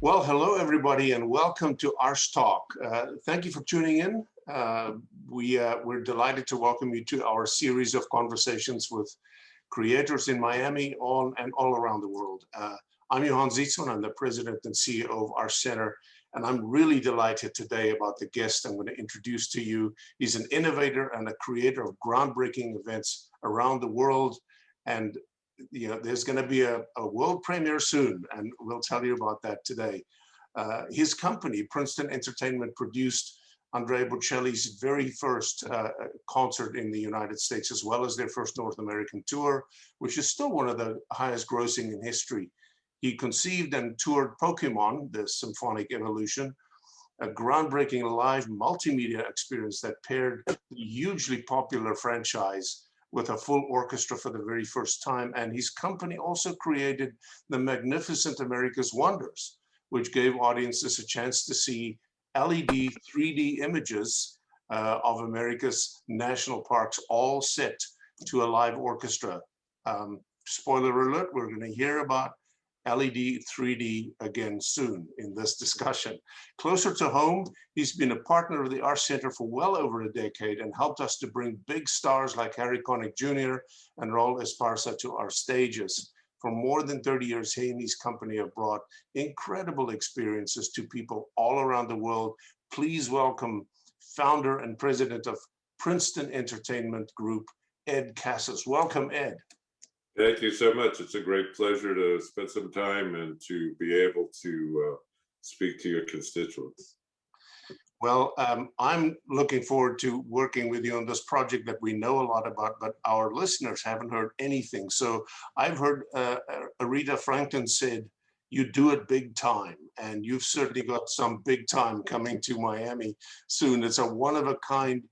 Well, hello, everybody, and welcome to Arsht Talk. Thank you for tuning in. We're delighted to welcome you to our series of conversations with creators in Miami all around the world. I'm Johann Zietsman. I'm the president and CEO of Arsht Center, and I'm really delighted today about the guest I'm going to introduce to you. He's an innovator and a creator of groundbreaking events around the world, and there's going to be a world premiere soon, and we'll tell you about that today. His company, Princeton Entertainment, produced Andrea Bocelli's very first concert in the United States, as well as their first North American tour, which is still one of the highest grossing in history. He conceived and toured Pokemon, the Symphonic Evolution, a groundbreaking live multimedia experience that paired the hugely popular franchise with a full orchestra for the very first time. And his company also created the magnificent America's Wonders, which gave audiences a chance to see LED 3D images of America's national parks, all set to a live orchestra. Spoiler alert, we're going to hear about LED 3D again soon in this discussion. Closer to home, he's been a partner of the Arsht Center for well over a decade and helped us to bring big stars like Harry Connick Jr. and Raul Esparza to our stages. For more than 30 years, he and his company have brought incredible experiences to people all around the world. Please welcome founder and president of Princeton Entertainment Group, Ed Kasses. Welcome, Ed. Thank you so much. It's a great pleasure to spend some time and to be able to speak to your constituents. Well, I'm looking forward to working with you on this project that we know a lot about, but our listeners haven't heard anything. So I've heard Aretha Franklin said, you do it big time, and you've certainly got some big time coming to Miami soon. It's a one-of-a-kind,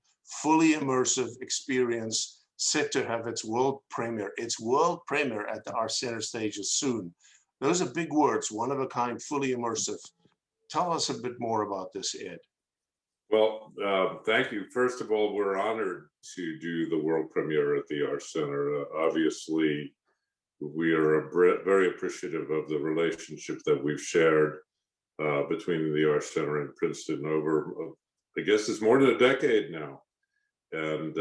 fully immersive experience set to have its world premiere. Its world premiere at the Arsht Center stages soon. Those are big words, one of a kind, fully immersive. Tell us a bit more about this, Ed. Well, thank you. First of all, we're honored to do the world premiere at the Arsht Center. Obviously, we are very appreciative of the relationship that we've shared between the Arsht Center and Princeton over, I guess it's more than a decade now. And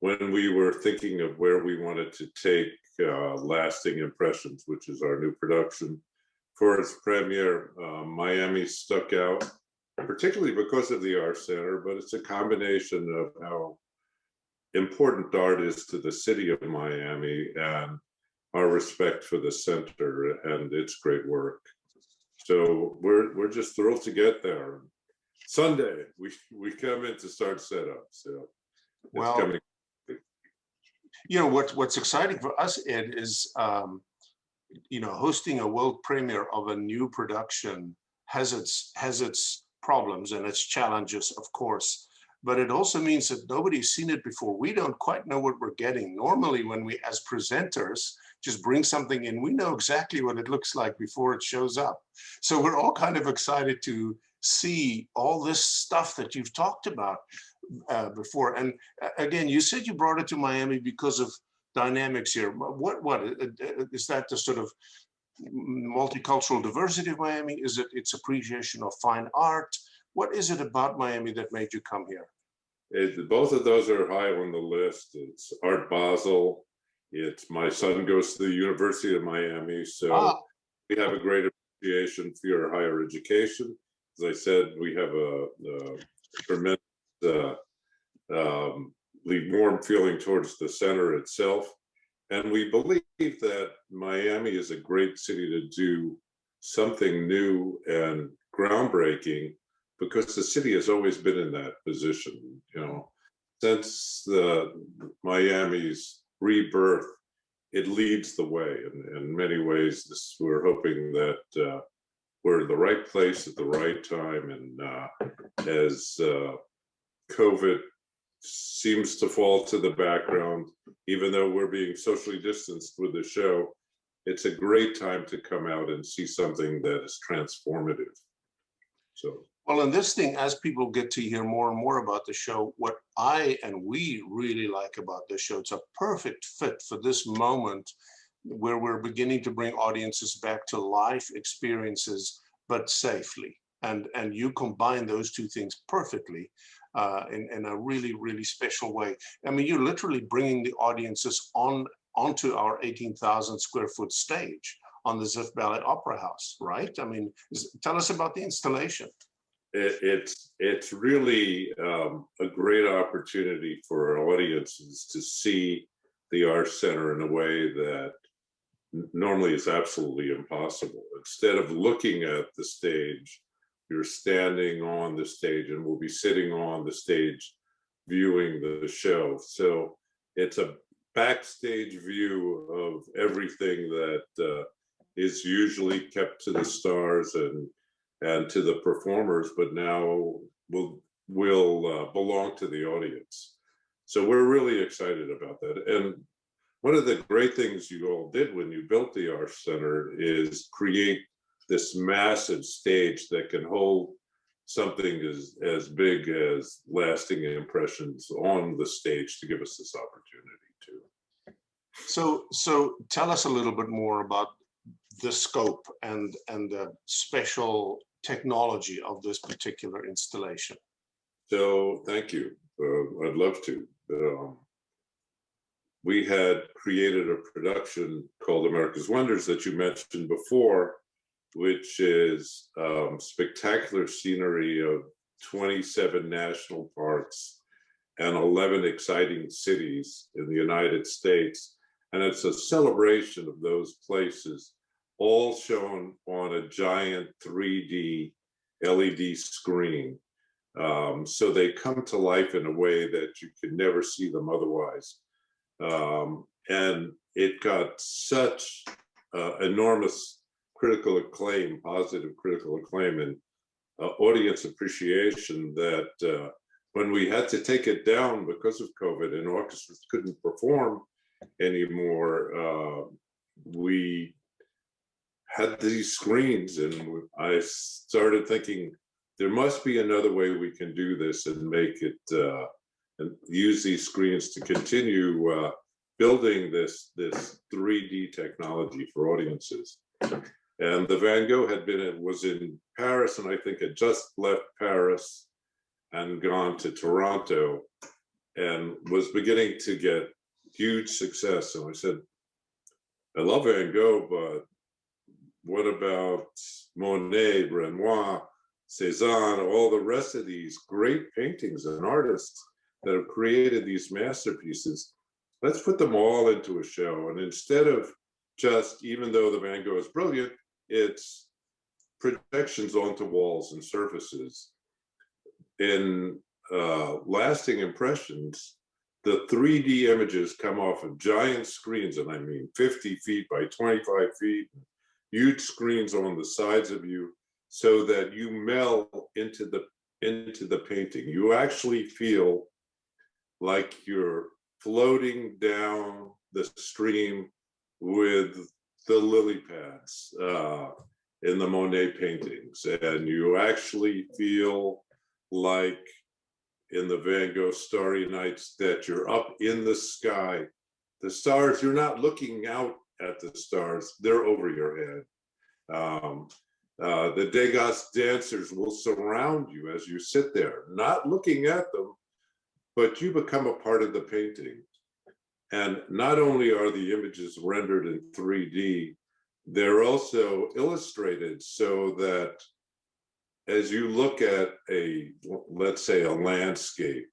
when we were thinking of where we wanted to take Lasting Impressions, which is our new production, for its premiere, Miami stuck out, particularly because of the Arsht Center, but it's a combination of how important art is to the city of Miami and our respect for the center and its great work. So we're just thrilled to get there. Sunday, we come in to start setup, so it's coming. You know, what's exciting for us, Ed, is hosting a world premiere of a new production has its problems and its challenges, of course, but it also means that nobody's seen it before. We don't quite know what we're getting. Normally, when we, as presenters, just bring something in, we know exactly what it looks like before it shows up. So we're all kind of excited to see all this stuff that you've talked about before. And again, you said you brought it to Miami because of dynamics here. What is that, the sort of multicultural diversity of Miami? Is it its appreciation of fine art? What is it about Miami that made you come here? Both of those are high on the list. It's Art Basel. It's my son goes to the University of Miami, so we have a great appreciation for your higher education. As I said, we have a tremendous warm feeling towards the center itself. And we believe that Miami is a great city to do something new and groundbreaking because the city has always been in that position. Since Miami's rebirth, it leads the way. In many ways, we're hoping that we're in the right place at the right time. And as COVID seems to fall to the background, even though we're being socially distanced with the show, it's a great time to come out and see something that is transformative. So, well, in this thing, as people get to hear more and more about the show, what I and we really like about the show, it's a perfect fit for this moment where we're beginning to bring audiences back to live experiences but safely. And you combine those two things perfectly in a really, really special way. I mean, you're literally bringing the audiences onto our 18,000 square foot stage on the Ziff Ballet Opera House, right? I mean, tell us about the installation. It's really a great opportunity for our audiences to see the Arsht Center in a way that normally is absolutely impossible. Instead of looking at the stage, you're standing on the stage, and we'll be sitting on the stage viewing the show. So it's a backstage view of everything that is usually kept to the stars and to the performers, but now will belong to the audience. So we're really excited about that. And one of the great things you all did when you built the Arsht Center is create this massive stage that can hold something as big as lasting impressions on the stage to give us this opportunity too. So tell us a little bit more about the scope and the special technology of this particular installation. So thank you. I'd love to. We had created a production called America's Wonders that you mentioned before, which is spectacular scenery of 27 national parks and 11 exciting cities in the United States. And it's a celebration of those places, all shown on a giant 3D LED screen. So they come to life in a way that you could never see them otherwise. And it got such enormous critical acclaim, positive critical acclaim, and audience appreciation that when we had to take it down because of COVID and orchestras couldn't perform anymore, we had these screens, and I started thinking there must be another way we can do this and make it and use these screens to continue building this 3D technology for audiences. And the Van Gogh was in Paris, and I think had just left Paris and gone to Toronto and was beginning to get huge success. And I said, I love Van Gogh, but what about Monet, Renoir, Cézanne, all the rest of these great paintings and artists that have created these masterpieces? Let's put them all into a show. And instead of just, even though the Van Gogh is brilliant, it's projections onto walls and surfaces. In lasting impressions, the 3D images come off of giant screens, and I mean 50 feet by 25 feet, huge screens on the sides of you, so that you meld into the painting. You actually feel like you're floating down the stream with the lily pads in the Monet paintings, and you actually feel like in the Van Gogh Starry Nights that you're up in the sky. The stars, you're not looking out at the stars, they're over your head. The Degas dancers will surround you as you sit there, not looking at them, but you become a part of the painting. And not only are the images rendered in 3D, they're also illustrated so that as you look at let's say a landscape,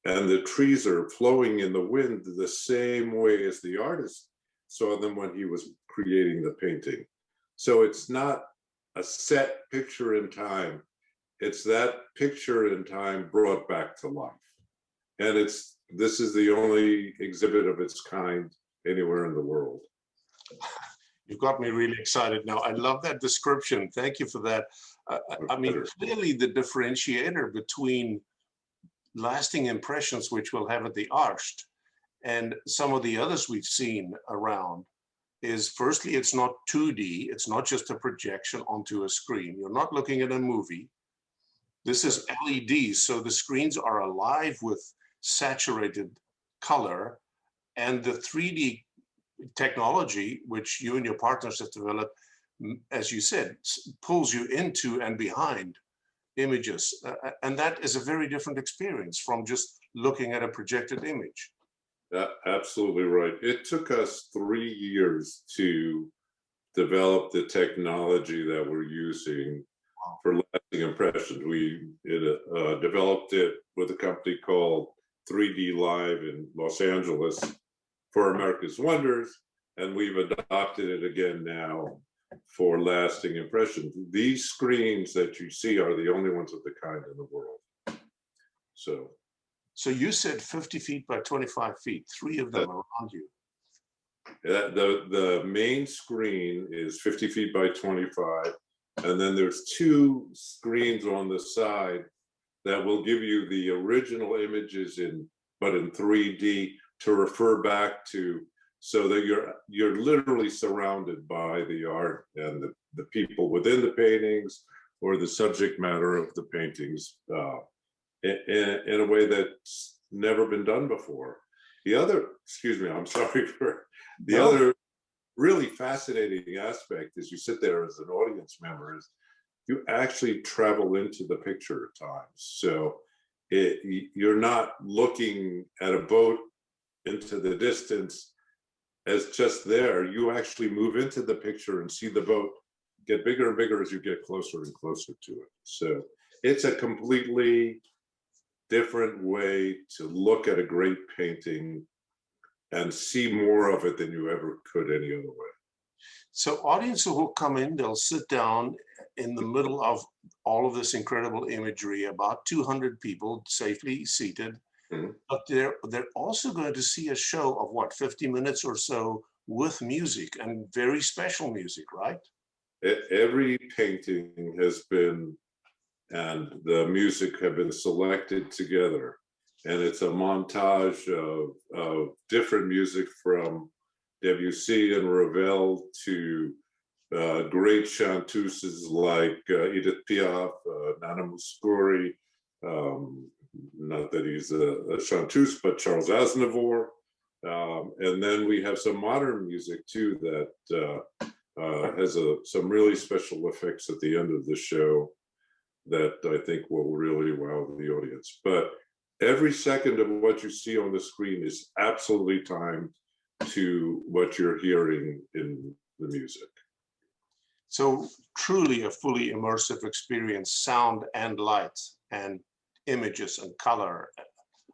and the trees are flowing in the wind the same way as the artist saw them when he was creating the painting. So it's not a set picture in time, it's that picture in time brought back to life. And this is the only exhibit of its kind anywhere in the world. You've got me really excited now. I love that description. Thank you for that. I mean, clearly the differentiator between lasting impressions, which we'll have at the Arsht, and some of the others we've seen around, is firstly, it's not 2D. It's not just a projection onto a screen. You're not looking at a movie. This is LEDs, so the screens are alive with saturated color, and the 3D technology, which you and your partners have developed, as you said, pulls you into and behind images. And that is a very different experience from just looking at a projected image. Absolutely right. It took us 3 years to develop the technology that we're using for lasting impressions. We developed it with a company called 3D Live in Los Angeles for America's Wonders, and we've adopted it again now for lasting impressions. These screens that you see are the only ones of the kind in the world. So you said 50 feet by 25 feet, 3 of them around you. The main screen is 50 feet by 25, and then there's 2 screens on the side that will give you the original images but in 3D to refer back to, so that you're literally surrounded by the art and the people within the paintings or the subject matter of the paintings in a way that's never been done before. The other, excuse me, I'm sorry for the other really fascinating aspect is you sit there as an audience member is you actually travel into the picture at times. So you're not looking at a boat into the distance as just there. You actually move into the picture and see the boat get bigger and bigger as you get closer and closer to it. So it's a completely different way to look at a great painting and see more of it than you ever could any other way. So audiences will come in, they'll sit down in the middle of all of this incredible imagery, about 200 people safely seated. Mm-hmm. But they're also going to see a show of what, 50 minutes or so with music, and very special music, right? Every painting has been, and the music have been selected together. And it's a montage of different music from Debussy and Ravel to great chanteuses like Edith Piaf, Nana Mouskouri, not that he's a chanteuse, but Charles Aznavour. And then we have some modern music too that has some really special effects at the end of the show that I think will really wow the audience. But every second of what you see on the screen is absolutely timed to what you're hearing in the music. So truly a fully immersive experience, sound and light and images and color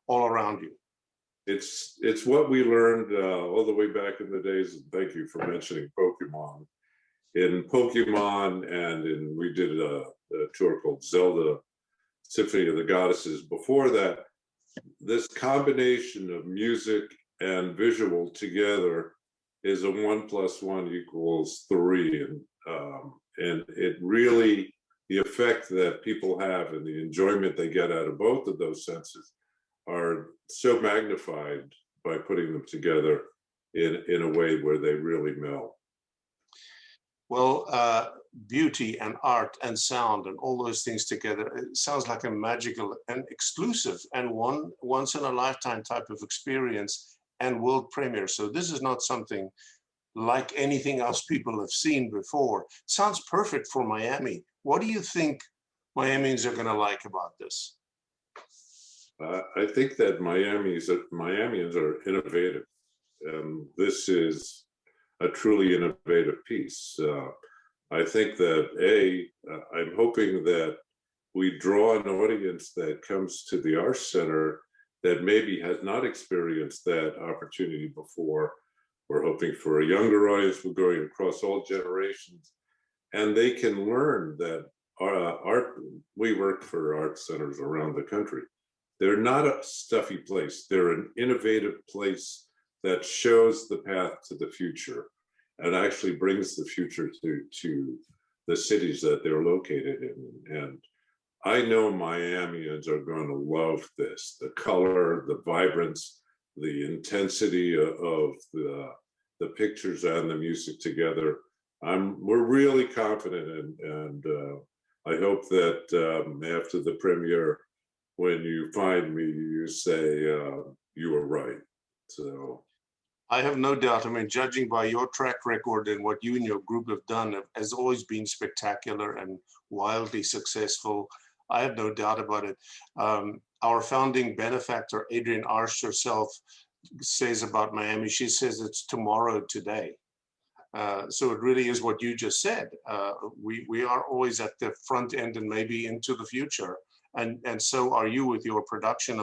all around you. It's what we learned all the way back in the days, and thank you for mentioning Pokemon. In Pokemon, and we did a tour called Zelda Symphony of the Goddesses. Before that, this combination of music and visual together is a 1 + 1 = 3, and it really, the effect that people have and the enjoyment they get out of both of those senses are so magnified by putting them together in a way where they really meld. Well, beauty and art and sound and all those things together, it sounds like a magical and exclusive and once in a lifetime type of experience and world premiere. So this is not something like anything else people have seen before. Sounds perfect for Miami. What do you think Miamians are going to like about this? I think that Miamians are innovative, and this is a truly innovative piece. I think that I'm hoping that we draw an audience that comes to the Arsht Center that maybe has not experienced that opportunity before. We're hoping for a younger audience. We're going across all generations, and they can learn that we work for art centers around the country. They're not a stuffy place. They're an innovative place that shows the path to the future and actually brings the future to the cities that they're located in. And I know Miamians are going to love this, the color, the vibrance, the intensity of the pictures and the music together. We're really confident, and I hope that after the premiere, when you find me, you say you were right. So I have no doubt. I mean, judging by your track record and what you and your group have done has always been spectacular and wildly successful. I have no doubt about it. Our founding benefactor, Adrienne Arsht herself, says about Miami, she says it's tomorrow today. So it really is what you just said. We are always at the front end and maybe into the future. And so are you with your production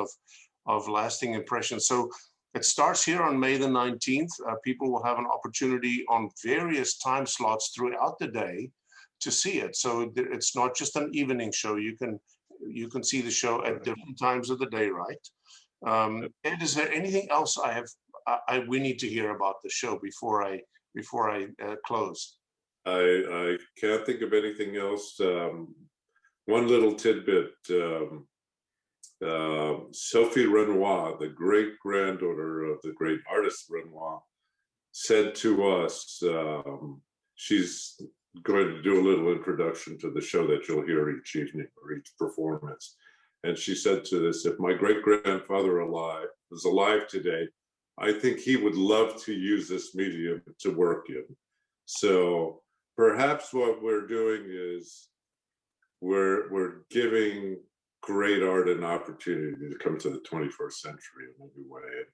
of lasting impressions. So it starts here on May the 19th. People will have an opportunity on various time slots throughout the day to see it. So it's not just an evening show. You can see the show at different times of the day, right? And is there anything else we need to hear about the show before I close? I can't think of anything else. One little tidbit. Sophie Renoir, the great granddaughter of the great artist Renoir, said to us, she's going to do a little introduction to the show that you'll hear each evening or each performance. And she said to us, if my great grandfather was alive today, I think he would love to use this medium to work in. So perhaps what we're doing is we're giving great art an opportunity to come to the 21st century in a new way.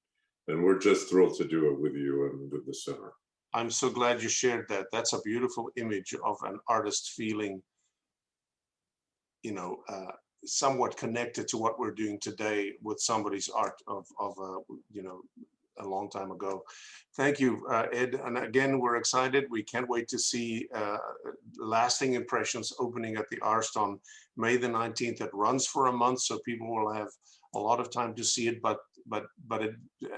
And we're just thrilled to do it with you and with the center. I'm so glad you shared that. That's a beautiful image of an artist feeling, somewhat connected to what we're doing today with somebody's art of a long time ago. Thank you, Ed. And again, we're excited. We can't wait to see Lasting Impressions opening at the Arsht on May the 19th. It runs for a month, so people will have a lot of time to see it, but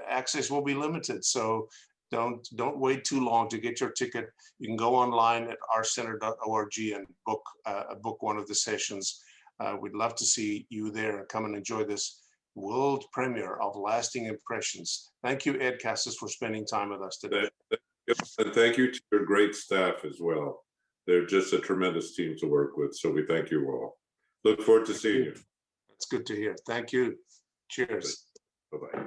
access will be limited. So don't wait too long to get your ticket. You can go online at arshcenter.org and book one of the sessions. We'd love to see you there and come and enjoy this world premiere of Lasting Impressions. Thank you, Ed Kasses, for spending time with us today. And thank you to your great staff as well. They're just a tremendous team to work with, so we thank you all. Look forward to seeing you. It's good to hear. Thank you. Cheers. Bye-bye.